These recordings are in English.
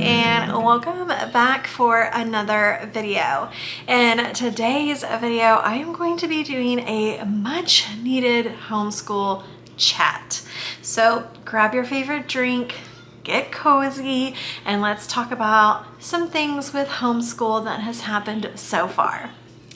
and welcome back for another video. In today's video, I am going to be doing a much needed homeschool chat. So grab your favorite drink, get cozy, and let's talk about some things with homeschool that has happened so far.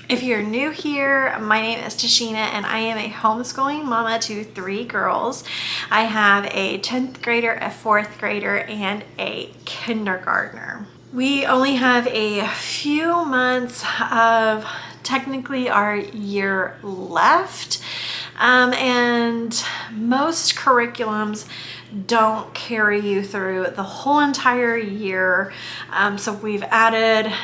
If you're new here, my name is Tashina and I am a homeschooling mama to 3 girls. I have a 10th grader, a 4th grader, and a kindergartner. We only have a few months of technically our year left, and most curriculums don't carry you through the whole entire year. So we've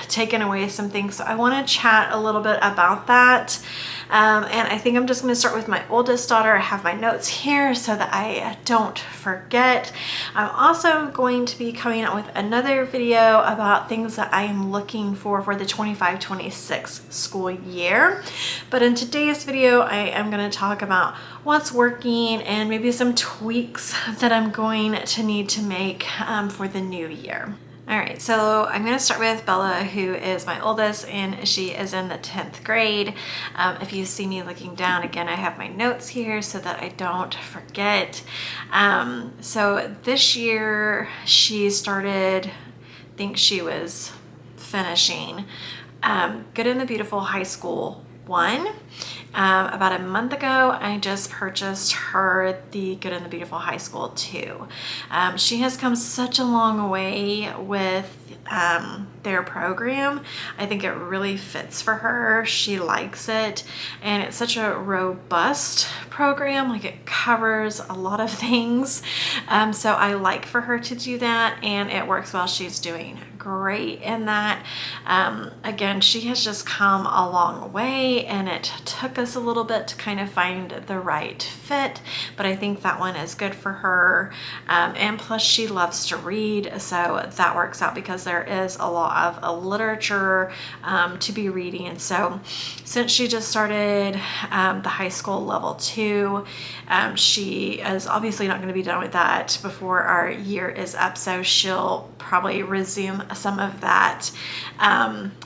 taken away some things. So I want to chat a little bit about that. And I think I'm just going to start with my oldest daughter. I have my notes here so that I don't forget. I'm also going to be coming out with another video about things that I am looking for the 25-26 school year. But in today's video, I am going to talk about what's working and maybe some tweaks that I'm going to need to make for the new year. All right, so I'm going to start with Bella, who is my oldest, and she is in the 10th grade. If you see me looking down, again, I have my notes here so that I don't forget. So this year she started, I think she was finishing Good and the Beautiful High School 1. About a month ago, I just purchased her the Good and the Beautiful High School 2. She has come such a long way with their program. I think it really fits for her. She likes it, and it's such a robust program. Like, it covers a lot of things. So I like for her to do that, and it works well. She's doing great in that. Again, she has just come a long way, and it took us a little bit to kind of find the right fit, but I think that one is good for her. And plus she loves to read, so that works out because there is a lot of literature to be reading. So since she just started the high school level 2, she is obviously not going to be done with that before our year is up, so she'll probably resume some of that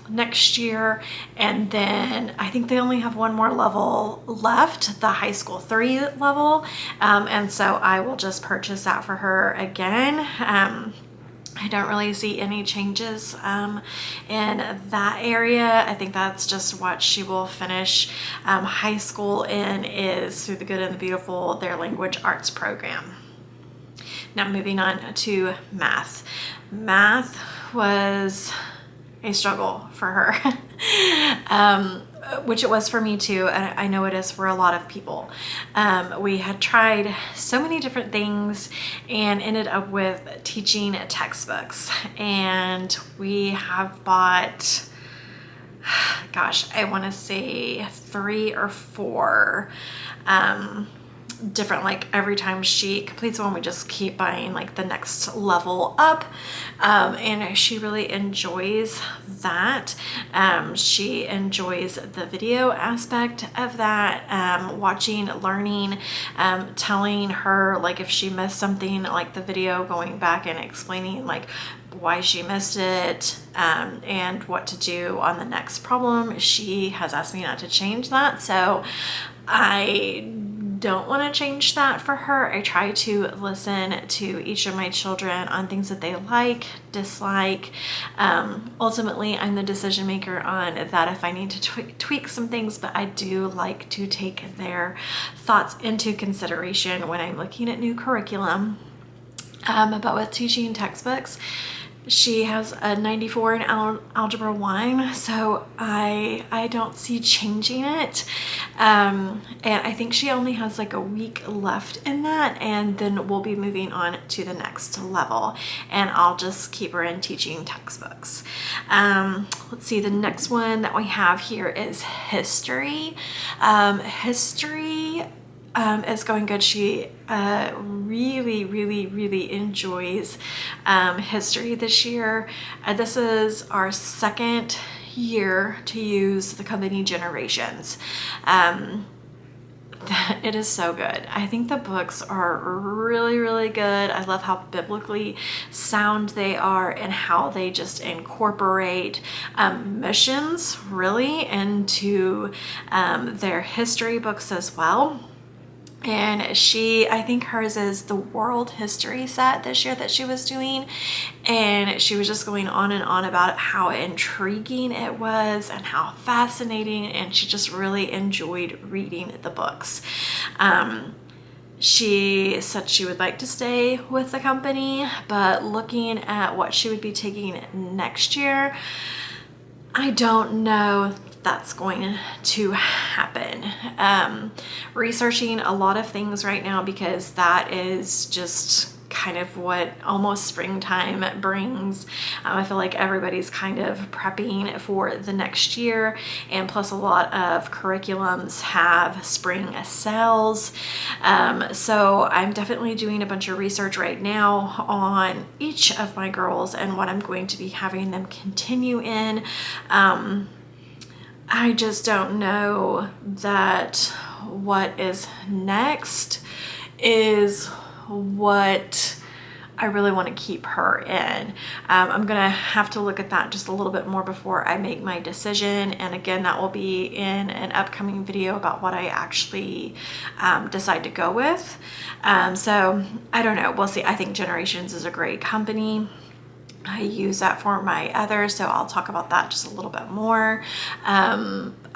next year. And then I think they only have one more level left, the high school 3 level, and so I will just purchase that for her again. I don't really see any changes in that area. I think that's just what she will finish high school in, is through the Good and the Beautiful, their language arts program. Now moving on to math. Math was a struggle for her. Which it was for me too, and I know it is for a lot of people. We had tried so many different things and ended up with teaching textbooks, and we have bought, gosh, I want to say 3 or 4 different, like every time she completes one, we just keep buying like the next level up, and she really enjoys that. She enjoys the video aspect of that, watching, learning, telling her like if she missed something, like the video, going back and explaining like why she missed it, and what to do on the next problem. She has asked me not to change that, so I don't want to change that for her. I try to listen to each of my children on things that they like, dislike. Ultimately, I'm the decision maker on that if I need to tweak some things, but I do like to take their thoughts into consideration when I'm looking at new curriculum. But with teaching textbooks, she has a 94 in Algebra 1, so I don't see changing it. And I think she only has like a week left in that, and then we'll be moving on to the next level, and I'll just keep her in teaching textbooks. Let's see, the next one that we have here is history. History is going good. She really enjoys history this year. This is our second year to use the company Generations. It is so good. I think the books are really, really good. I love how biblically sound they are and how they just incorporate missions really into their history books as well. And I think hers is the world history set this year that she was doing. And she was just going on and on about how intriguing it was and how fascinating. And she just really enjoyed reading the books. She said she would like to stay with the company, but looking at what she would be taking next year, I don't know that's going to happen. Researching a lot of things right now because that is just kind of what almost springtime brings. I feel like everybody's kind of prepping for the next year, and plus a lot of curriculums have spring sales. So I'm definitely doing a bunch of research right now on each of my girls and what I'm going to be having them continue in. I just don't know that what is next is what I really want to keep her in. I'm gonna have to look at that just a little bit more before I make my decision, and again that will be in an upcoming video about what I actually decide to go with. So I don't know, we'll see. I think Generations is a great company. I use that for my others, so I'll talk about that just a little bit more.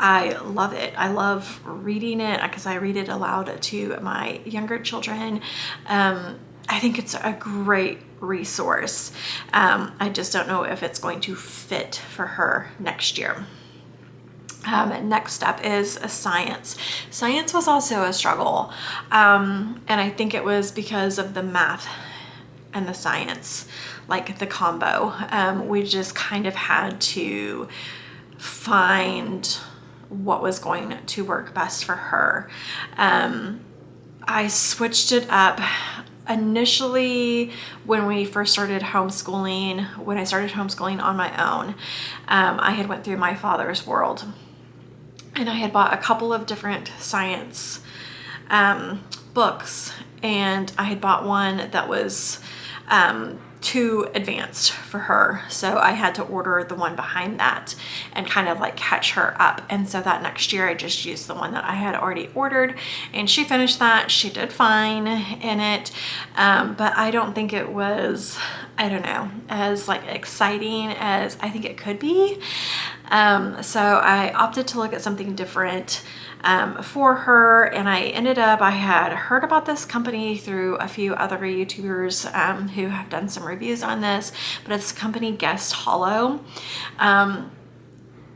I love it. I love reading it because I read it aloud to my younger children. I think it's a great resource. I just don't know if it's going to fit for her next year. Next up is science. Science was also a struggle, and I think it was because of the math and the science, like the combo. We just kind of had to find what was going to work best for her. I switched it up initially when we first started homeschooling. When I started homeschooling on my own, I had went through my father's world, and I had bought a couple of different science books, and I had bought one that was too advanced for her, so I had to order the one behind that and kind of like catch her up. And so that next year I just used the one that I had already ordered, and she finished that. She did fine in it, but I don't think it was, I don't know, as like exciting as I think it could be. So I opted to look at something different for her, and I had heard about this company through a few other YouTubers who have done some reviews on this, but it's company Guest Hollow.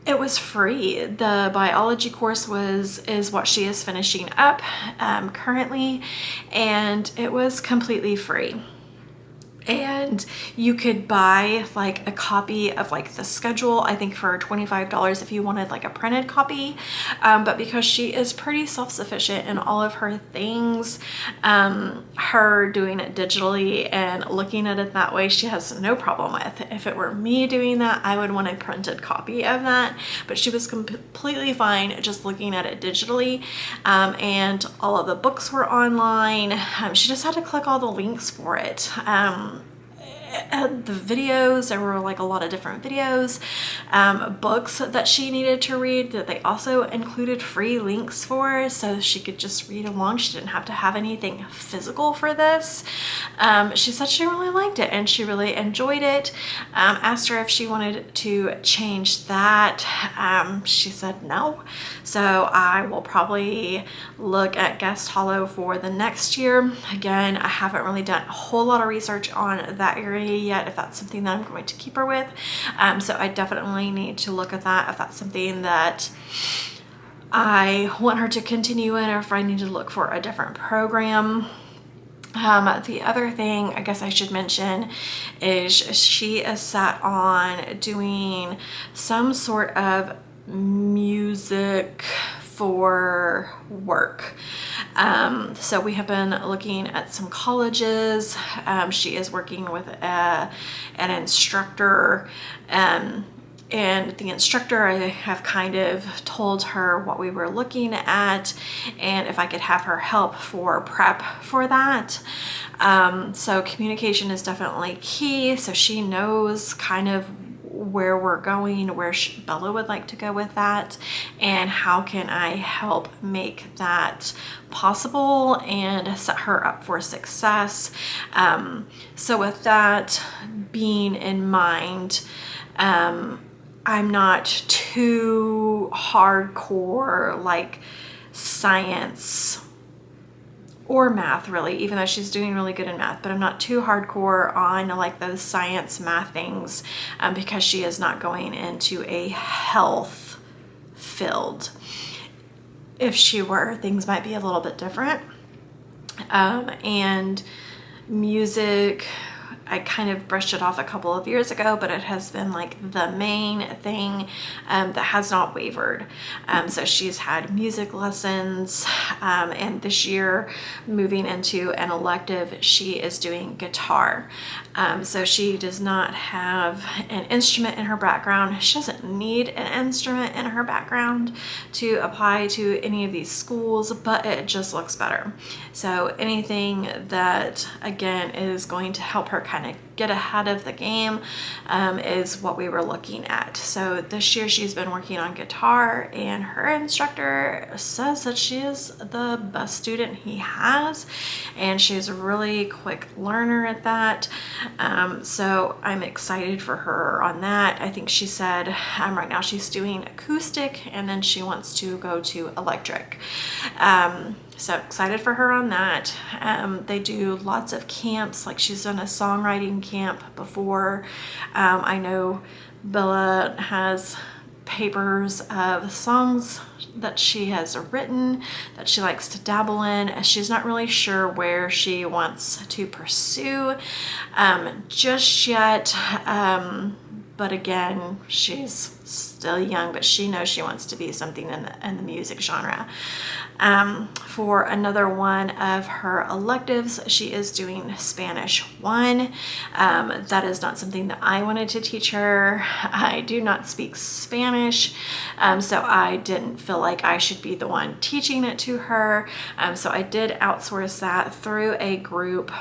It was free. The biology course is what she is finishing up currently, and it was completely free. And you could buy like a copy of like the schedule, I think for $25 if you wanted like a printed copy. But because she is pretty self-sufficient in all of her things, her doing it digitally and looking at it that way, she has no problem with. If it were me doing that, I would want a printed copy of that, but she was completely fine just looking at it digitally. And all of the books were online. She just had to click all the links for it. The videos, there were like a lot of different videos, books that she needed to read that they also included free links for, so she could just read along. She didn't have to have anything physical for this. She said she really liked it and she really enjoyed it. Asked her if she wanted to change that. She said no. So I will probably look at Guest Hollow for the next year. Again, I haven't really done a whole lot of research on that area yet, if that's something that I'm going to keep her with. So I definitely need to look at that, if that's something that I want her to continue in, or if I need to look for a different program. The other thing I guess I should mention is she is set on doing some sort of music for work. So we have been looking at some colleges. She is working with an instructor, and the instructor, I have kind of told her what we were looking at and if I could have her help for prep for that. So communication is definitely key. So she knows kind of where we're going, where Bella would like to go with that, and how can I help make that possible and set her up for success. So with that being in mind, I'm not too hardcore like science or math really, even though she's doing really good in math, but I'm not too hardcore on like those science math things because she is not going into a health field. If she were, things might be a little bit different. And music, I kind of brushed it off a couple of years ago, but it has been like the main thing that has not wavered. So she's had music lessons, and this year, moving into an elective, she is doing guitar. So she does not have an instrument in her background. She doesn't need an instrument in her background to apply to any of these schools, but it just looks better. So anything that, again, is going to help her kind of get ahead of the game is what we were looking at. So this year she's been working on guitar, and her instructor says that she is the best student he has, and she's a really quick learner at that. So I'm excited for her on that. I think she said right now she's doing acoustic, and then she wants to go to electric. So excited for her on that. They do lots of camps, like she's done a songwriting camp before. I know Bella has papers of songs that she has written that she likes to dabble in. She's not really sure where she wants to pursue just yet. But again, she's still young, but she knows she wants to be something in the music genre. For another one of her electives, she is doing Spanish 1. That is not something that I wanted to teach her. I do not speak Spanish, so I didn't feel like I should be the one teaching it to her. So I did outsource that through a group,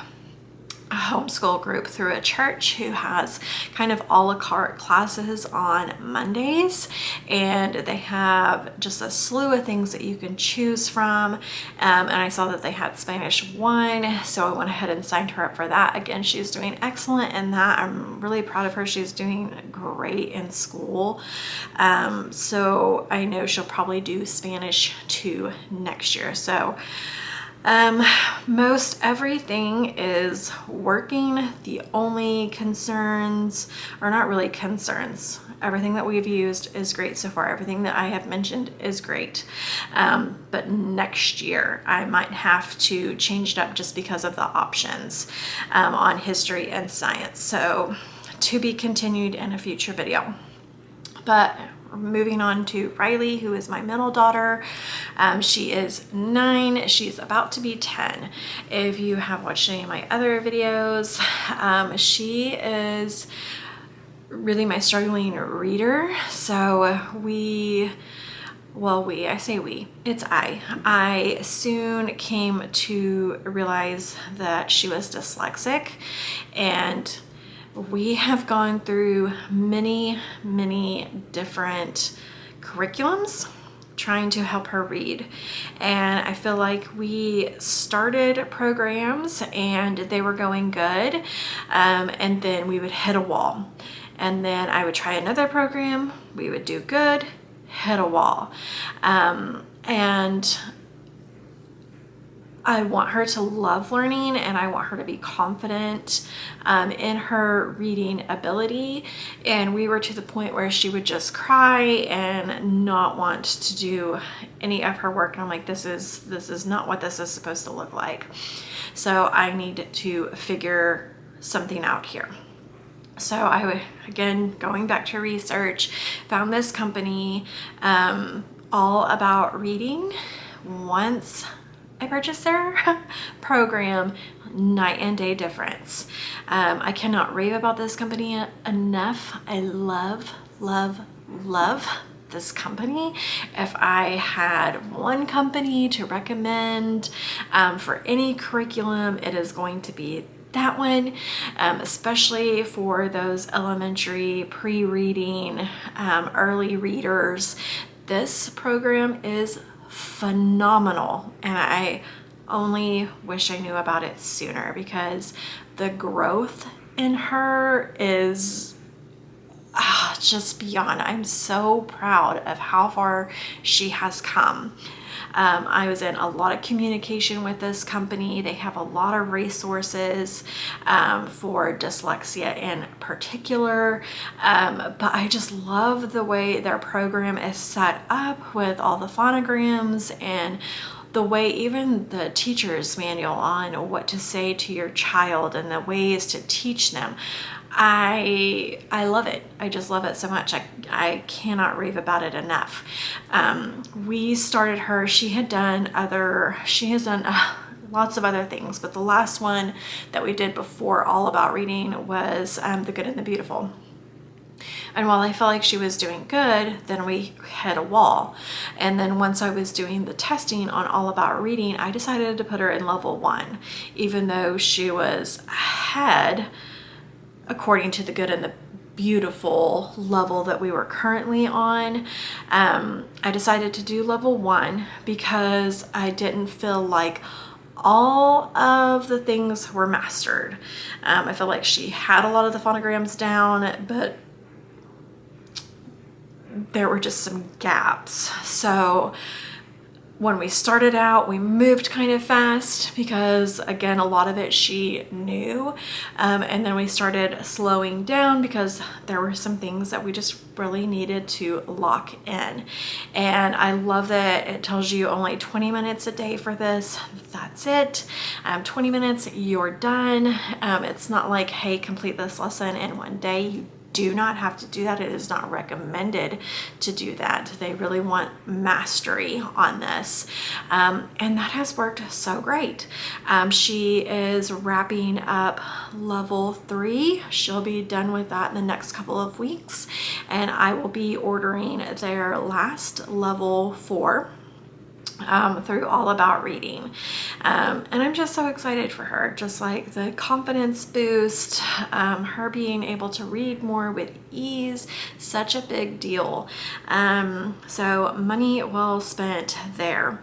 a homeschool group through a church who has kind of a la carte classes on Mondays, and they have just a slew of things that you can choose from. And I saw that they had Spanish 1, so I went ahead and signed her up for that. Again, she's doing excellent in that. I'm really proud of her. She's doing great in school. So I know she'll probably do Spanish 2 next year. So most everything is working. The only concerns, or not really concerns, everything that we've used is great so far. Everything that I have mentioned is great. But next year I might have to change it up just because of the options on history and science. So to be continued in a future video. But moving on to Riley, who is my middle daughter. She is 9. She's about to be 10. If you have watched any of my other videos, she is really my struggling reader. So it's I soon came to realize that she was dyslexic, and we have gone through many different curriculums trying to help her read. And I feel like we started programs and they were going good, and then we would hit a wall. And then I would try another program, we would do good, hit a wall. And I want her to love learning, and I want her to be confident in her reading ability. And we were to the point where she would just cry and not want to do any of her work. And I'm like, this is not what this is supposed to look like. So I need to figure something out here. So I would, again, going back to research, found this company all about reading. Once I purchased their program, night and day difference. I cannot rave about this company enough. I love love, love this company. If I had one company to recommend for any curriculum, it is going to be that one, especially for those elementary pre-reading, early readers. This program is phenomenal, and I only wish I knew about it sooner, because the growth in her is just beyond. I'm so proud of how far she has come. I was in a lot of communication with this company. They have a lot of resources for dyslexia in particular, but I just love the way their program is set up with all the phonograms and the way even the teacher's manual on what to say to your child and the ways to teach them. I love it. I just love it so much. I cannot rave about it enough. We started her, she has done lots of other things, but the last one that we did before All About Reading was The Good and the Beautiful. And while I felt like she was doing good, then we hit a wall. And then once I was doing the testing on All About Reading, I decided to put her in level 1, even though she was ahead according to the Good and the Beautiful level that we were currently on. I decided to do level 1 because I didn't feel like all of the things were mastered. I feel like she had a lot of the phonograms down, but there were just some gaps. So when we started out, we moved kind of fast because, again, a lot of it she knew. And then we started slowing down because there were some things that we just really needed to lock in. And I love that it tells you only 20 minutes a day for this. That's it. 20 minutes, you're done. It's not like, hey, complete this lesson in one day. You do not have to do that. It is not recommended to do that. They really want mastery on this. And that has worked so great. She is wrapping up level 3. She'll be done with that in the next couple of weeks. And I will be ordering their last level 4. Through All About Reading. And I'm just so excited for her, just like the confidence boost, her being able to read more with ease, such a big deal. So money well spent there.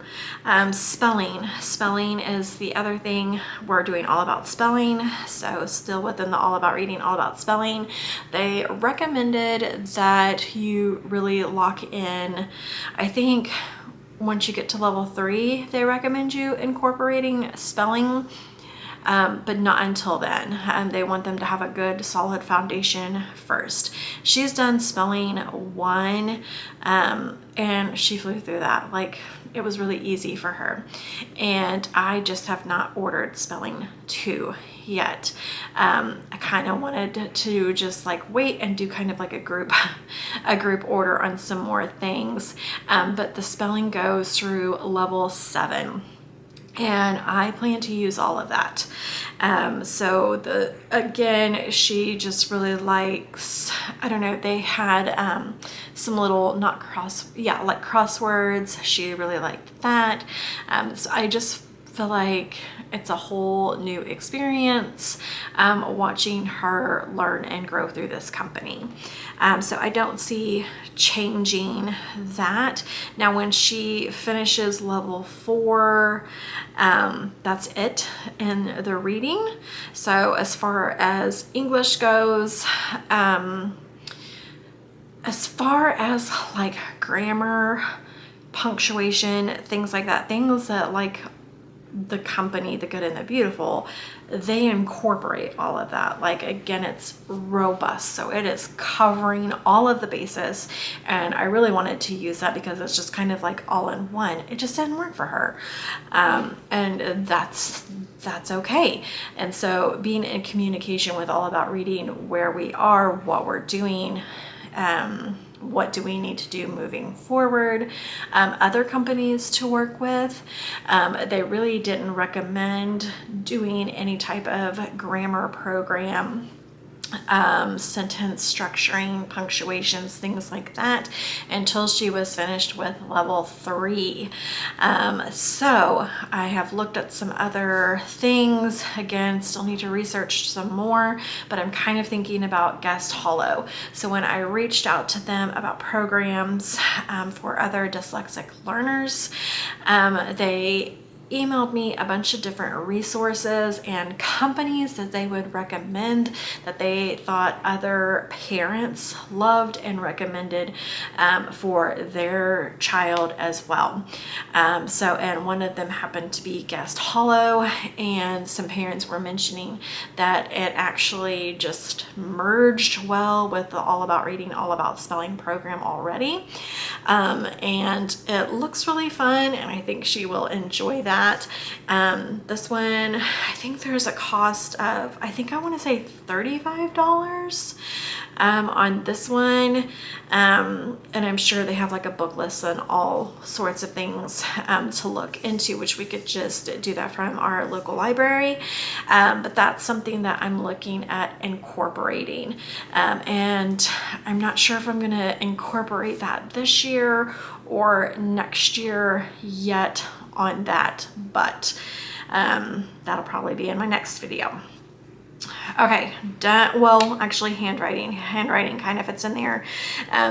Spelling is the other thing. We're doing All About Spelling, so still within the All About Reading, All About Spelling. They recommended that you really lock in, I think, once you get to level 3, they recommend you incorporating spelling, but not until then. They want them to have a good solid foundation first. She's done spelling 1, and she flew through that. Like, it was really easy for her. And I just have not ordered spelling 2 yet. I kind of wanted to just like wait and do kind of like a group order on some more things. But the spelling goes through level 7. And I plan to use all of that. So again, she just really likes, I don't know, they had some little, like crosswords. She really liked that. So I just feel like it's a whole new experience watching her learn and grow through this company. So I don't see changing that. Now, when she finishes level 4, that's it in the reading. So as far as English goes, as far as like grammar, punctuation, things like that, things that like the company, The Good and the Beautiful, they incorporate all of that. Like, again, it's robust, so it is covering all of the bases, and I really wanted to use that because it's just kind of like all in one. It just didn't work for her, and that's okay. And so being in communication with All About Reading, where we are, what we're doing, what do we need to do moving forward, other companies to work with. They really didn't recommend doing any type of grammar program sentence structuring, punctuations, things like that, until she was finished with level 3. So I have looked at some other things. Again, still need to research some more, but I'm kind of thinking about Guest Hollow. So when I reached out to them about programs for other dyslexic learners, they emailed me a bunch of different resources and companies that they would recommend that they thought other parents loved and recommended for their child as well. And one of them happened to be Guest Hollow, and some parents were mentioning that it actually just merged well with the All About Reading, All About Spelling program already. And it looks really fun, and I think she will enjoy that. This one, I think there's a cost of, I think I want to say $35 on this one. And I'm sure they have like a book list and all sorts of things to look into, which we could just do that from our local library. But that's something that I'm looking at incorporating. And I'm not sure if I'm going to incorporate that this year or next year yet on that, but that'll probably be in my next video. Okay, done. Well, actually handwriting kind of fits in there.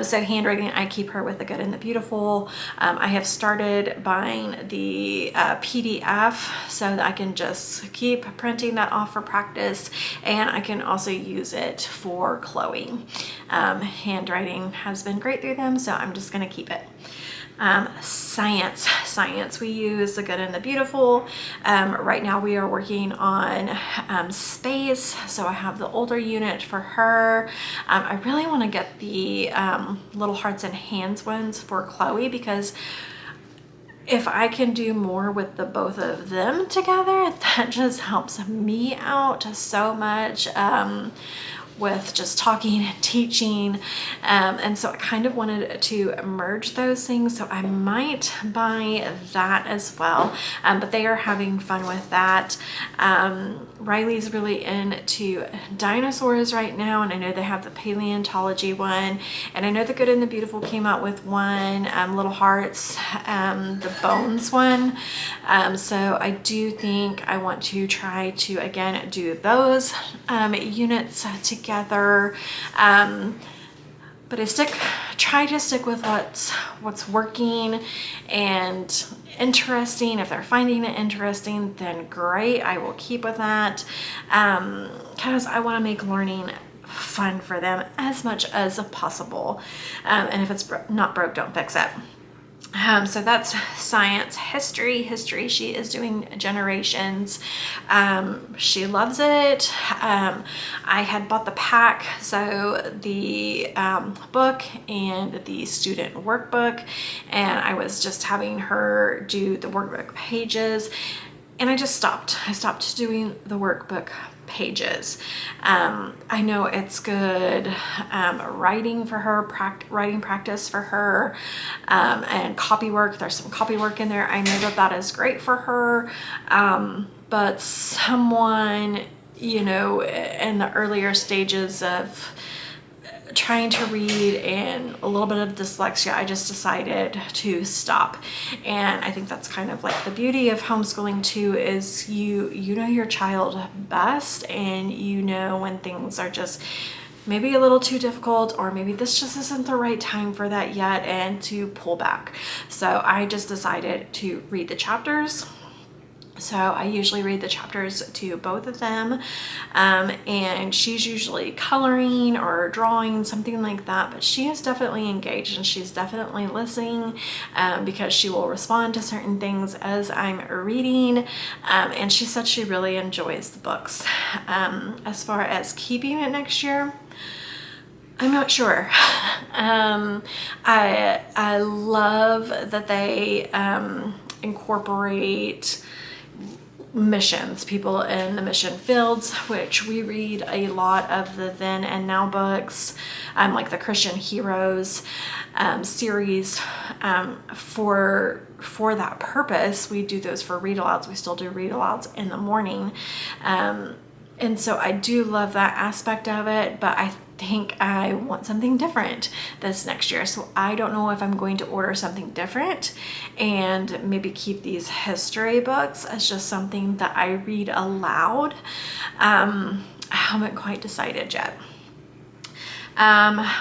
So handwriting, I keep her with the Good and the Beautiful. I have started buying the PDF so that I can just keep printing that off for practice, and I can also use it for Chloe. Handwriting has been great through them, so I'm just going to keep it. Science, we use the Good and the Beautiful. Right now we are working on space, so I have the older unit for her. I really want to get the Little Hearts and Hands ones for Chloe, because if I can do more with the both of them together, that just helps me out so much. With just talking and teaching, and so I kind of wanted to merge those things, so I might buy that as well. But they are having fun with that. Riley's really into dinosaurs right now, and I know they have the paleontology one, and I know the Good and the Beautiful came out with one, Little Hearts, the Bones one. So I do think I want to try to again do those units together. But try to stick with what's working and interesting. If they're finding it interesting, then great, I will keep with that, because I want to make learning fun for them as much as possible. And if it's not broke, don't fix it. So that's science. History, she is doing Generations. She loves it. I had bought the pack, so the book and the student workbook, and I was just having her do the workbook pages, and I just stopped. I stopped doing the workbook pages. I know it's good writing for her, writing practice for her, and copy work. There's some copy work in there. I know that is great for her, but someone, you know, in the earlier stages of trying to read and a little bit of dyslexia, I just decided to stop. And I think that's kind of like the beauty of homeschooling too, is you know your child best, and you know when things are just maybe a little too difficult, or maybe this just isn't the right time for that yet, and to pull back. So I just decided to read the chapters. So I usually read the chapters to both of them, and she's usually coloring or drawing, something like that, but she is definitely engaged, and she's definitely listening, because she will respond to certain things as I'm reading, and she said she really enjoys the books. As far as keeping it next year, I'm not sure. I love that they incorporate missions, people in the mission fields, which we read a lot of the Then and Now books, like the Christian Heroes series. For that purpose, we do those for read-alouds. We still do read-alouds in the morning. And so I do love that aspect of it, but I think I want something different this next year. So I don't know if I'm going to order something different and maybe keep these history books as just something that I read aloud. I haven't quite decided yet.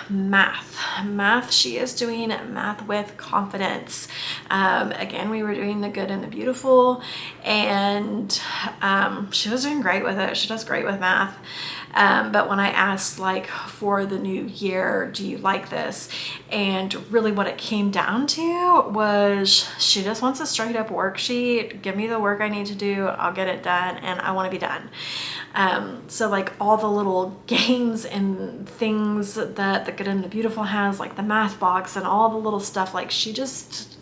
Math, she is doing math with confidence. Again, we were doing the good and the beautiful, and she was doing great with it. She does great with math. But when I asked, like, for the new year, do you like this? And really what it came down to was she just wants a straight up worksheet. Give me the work I need to do. I'll get it done, and I want to be done. So like all the little games and things that the good and the beautiful has, like the math box and all the little stuff, like she just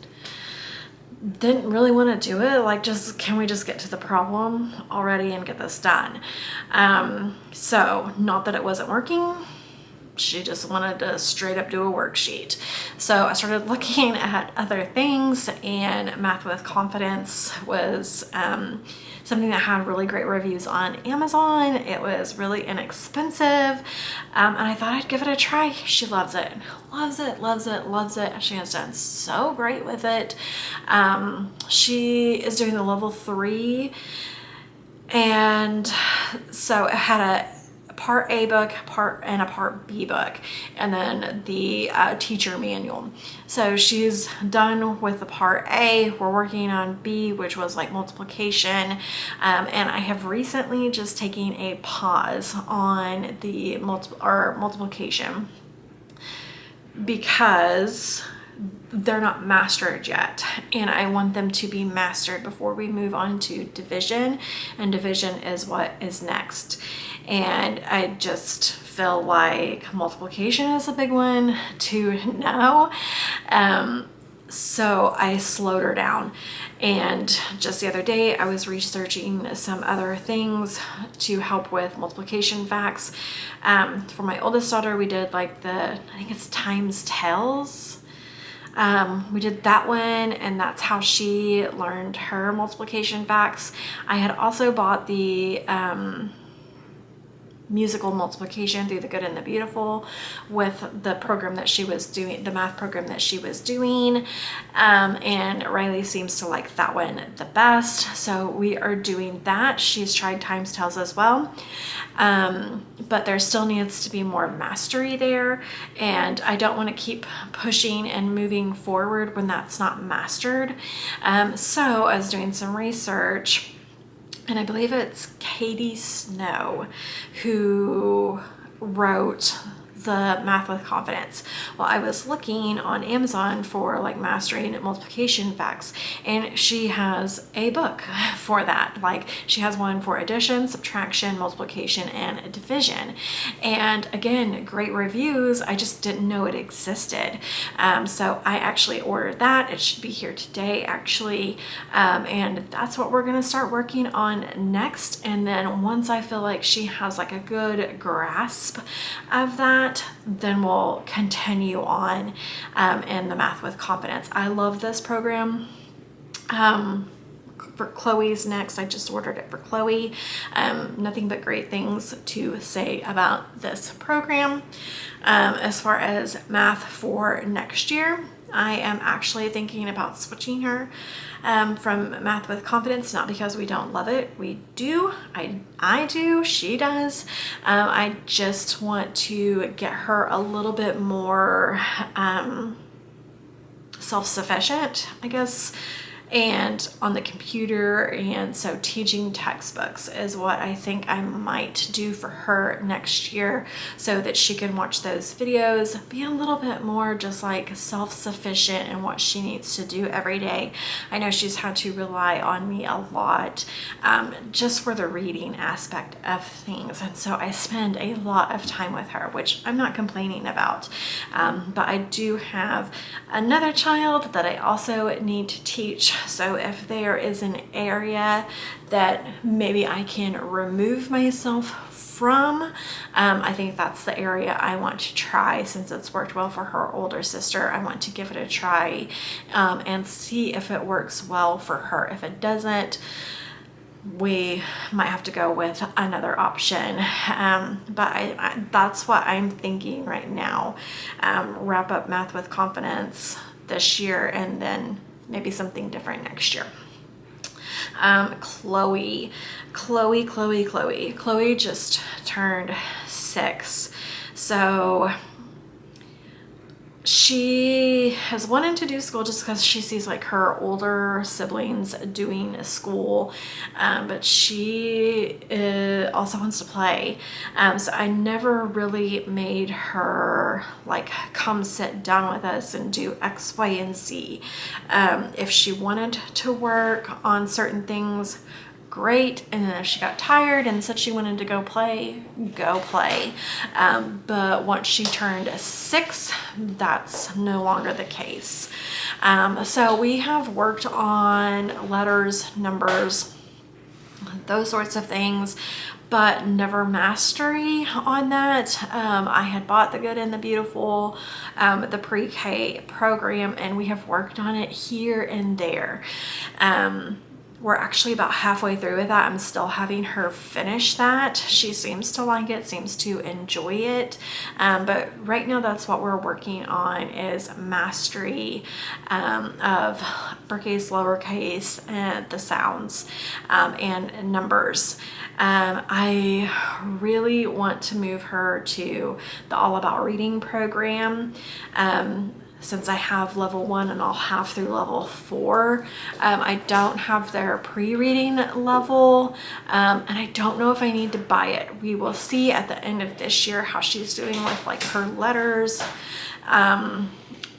didn't really want to do it. Like, just, can we just get to the problem already and get this done? So not that it wasn't working. She just wanted to straight up do a worksheet. So I started looking at other things, and Math with Confidence was something that had really great reviews on Amazon. It was really inexpensive, and I thought I'd give it a try. She loves it, loves it, loves it, loves it. She has done so great with it. She is doing the level 3, and so it had a part A book, and a part B book, and then the teacher manual. So she's done with the part A. We're working on B, which was like multiplication, and I have recently just taken a pause on the multiplication because they're not mastered yet, and I want them to be mastered before we move on to division, and division is what is next. And I just feel like multiplication is a big one to know. So I slowed her down. And just the other day, I was researching some other things to help with multiplication facts. For my oldest daughter, we did like I think it's times tails. We did that one, and that's how she learned her multiplication facts. I had also bought the musical multiplication through the good and the beautiful with the program that she was doing, the math program that she was doing, and Riley seems to like that one the best, so we are doing that. She's tried times tails as well, but there still needs to be more mastery there, and I don't want to keep pushing and moving forward when that's not mastered. So I was doing some research, and I believe it's Katie Snow who wrote the Math with Confidence. Well, I was looking on Amazon for like mastering multiplication facts, and she has a book for that. Like, she has one for addition, subtraction, multiplication, and division. And again, great reviews. I just didn't know it existed. So I actually ordered that. It should be here today, actually. And that's what we're going to start working on next. And then once I feel like she has like a good grasp of that, then we'll continue on in the Math with Confidence. I love this program. For Chloe's next, I just ordered it for Chloe. Nothing but great things to say about this program. As far as math for next year, I am actually thinking about switching her from Math with Confidence, not because we don't love it. We do. I do. She does. I just want to get her a little bit more self-sufficient, I guess, and on the computer. And so teaching textbooks is what I think I might do for her next year, so that she can watch those videos, be a little bit more just like self-sufficient in what she needs to do every day. I know she's had to rely on me a lot just for the reading aspect of things, and so I spend a lot of time with her, which I'm not complaining about. But I do have another child that I also need to teach. So if there is an area that maybe I can remove myself from, I think that's the area I want to try. Since it's worked well for her older sister, I want to give it a try and see if it works well for her. If it doesn't, we might have to go with another option. But that's what I'm thinking right now. Wrap up Math with Confidence this year and then maybe something different next year. Chloe just turned 6. So she has wanted to do school just because she sees like her older siblings doing school, but she also wants to play. So I never really made her like come sit down with us and do X, Y, and Z. If she wanted to work on certain things, great. And then if she got tired and said she wanted to go play. But once she turned 6, that's no longer the case. So we have worked on letters, numbers, those sorts of things, but never mastery on that. I had bought The Good and the Beautiful, the pre-K program, and we have worked on it here and there. We're actually about halfway through with that. I'm still having her finish that. She seems to like it, seems to enjoy it. But right now that's what we're working on, is mastery of uppercase, lowercase, and the sounds, and numbers. I really want to move her to the All About Reading program. Since I have level 1 and I'll have through level 4. I don't have their pre-reading level, and I don't know if I need to buy it. We will see at the end of this year how she's doing with like her letters.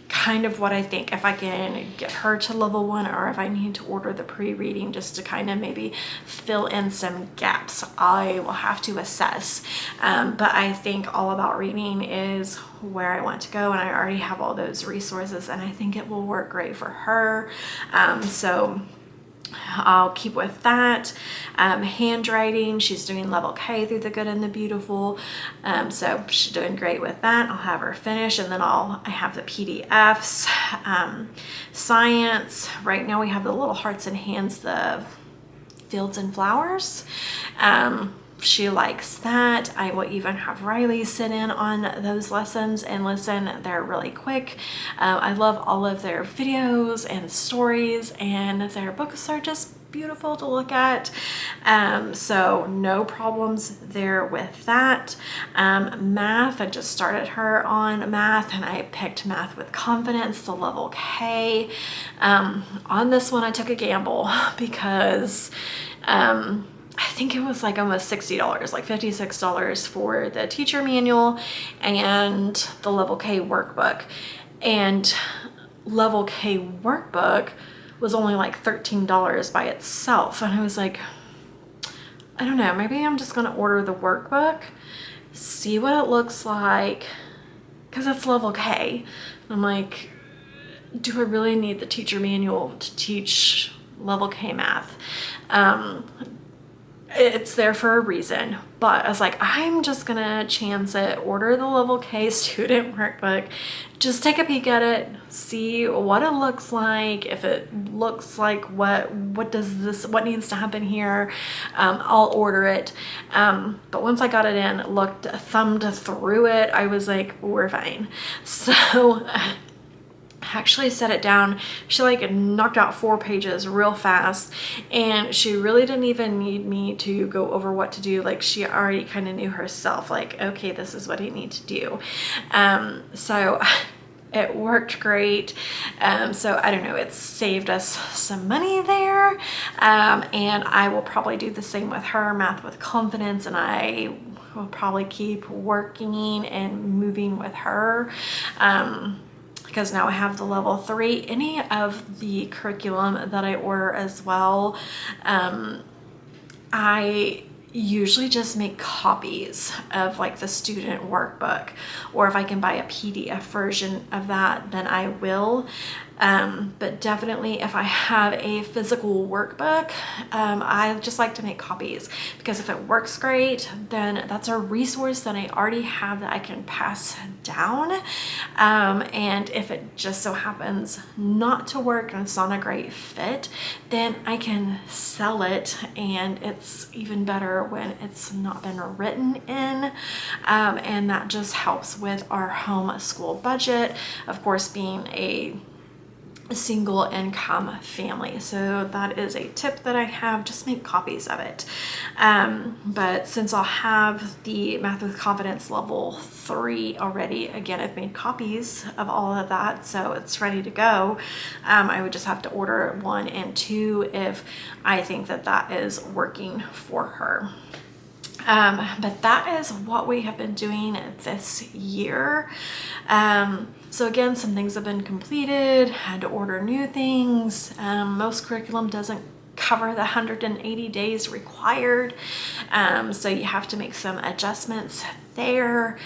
Kind of what I think, if I can get her to level 1 or if I need to order the pre-reading just to kind of maybe fill in some gaps. I will have to assess, but I think All About Reading is where I want to go, and I already have all those resources, and I think it will work great for her. So I'll keep with that. Handwriting, she's doing level K through The Good and the Beautiful. So she's doing great with that. I'll have her finish, and then I have the PDFs. Science, right now we have the little hearts and hands, the fields and flowers. She likes that. I will even have Riley sit in on those lessons and listen. They're really quick. I love all of their videos and stories, and their books are just beautiful to look at. So no problems there with that. Math, I just started her on math, and I picked Math with Confidence, the level K. On this one I took a gamble because I think it was like almost $60, like $56 for the teacher manual and the level K workbook. And level K workbook was only like $13 by itself. And I was like, I don't know, maybe I'm just gonna order the workbook, see what it looks like, because it's level K. I'm like, do I really need the teacher manual to teach level K math? It's there for a reason, but I was like, I'm just gonna chance it, order the level K student workbook, just take a peek at it, see what it looks like. If it looks like what needs to happen here, I'll order it. But once I got it in, thumbed through it, I was like, we're fine. So actually set it down. She like knocked out 4 pages real fast, and she really didn't even need me to go over what to do. Like, she already kind of knew herself, like, okay, this is what I need to do. So it worked great. So I don't know, it's saved us some money there. And I will probably do the same with her, Math with Confidence, and I will probably keep working and moving with her. Because now I have the level 3. Any of the curriculum that I order as well, I usually just make copies of like the student workbook, or if I can buy a PDF version of that, then I will. But definitely if I have a physical workbook, I just like to make copies, because if it works great, then that's a resource that I already have that I can pass down. And if it just so happens not to work and it's not a great fit, then I can sell it, and it's even better when it's not been written in. And that just helps with our homeschool budget, of course, being a single income family. So that is a tip that I have, just make copies of it. But since I'll have the Math with Confidence level 3 already, again, I've made copies of all of that, so it's ready to go. I would just have to order 1 and 2 if I think that that is working for her. But that is what we have been doing this year. So again, some things have been completed, had to order new things. Most curriculum doesn't cover the 180 days required. So you have to make some adjustments there.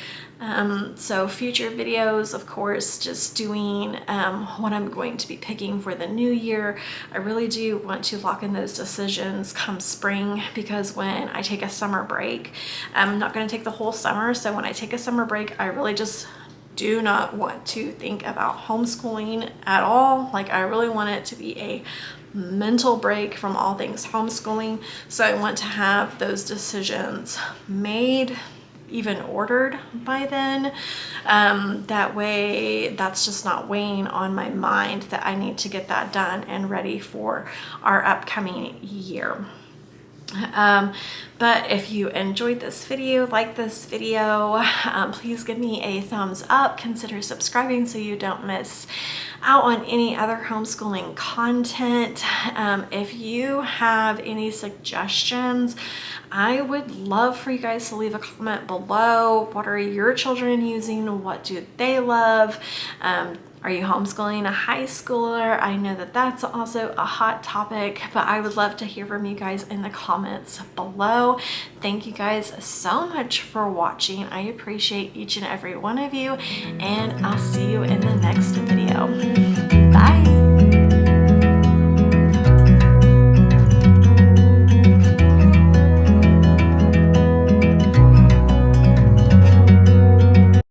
So future videos, of course, just doing what I'm going to be picking for the new year. I really do want to lock in those decisions come spring, because when I take a summer break, I'm not going to take the whole summer. So when I take a summer break, I really just do not want to think about homeschooling at all. Like, I really want it to be a mental break from all things homeschooling. So I want to have those decisions made, even ordered by then. That way that's just not weighing on my mind that I need to get that done and ready for our upcoming year. But if you enjoyed this video, like this video, please give me a thumbs up, consider subscribing so you don't miss out on any other homeschooling content. If you have any suggestions, I would love for you guys to leave a comment below. What are your children using? What do they love? Are you homeschooling a high schooler? I know that that's also a hot topic, but I would love to hear from you guys in the comments below. Thank you guys so much for watching. I appreciate each and every one of you, and I'll see you in the next video.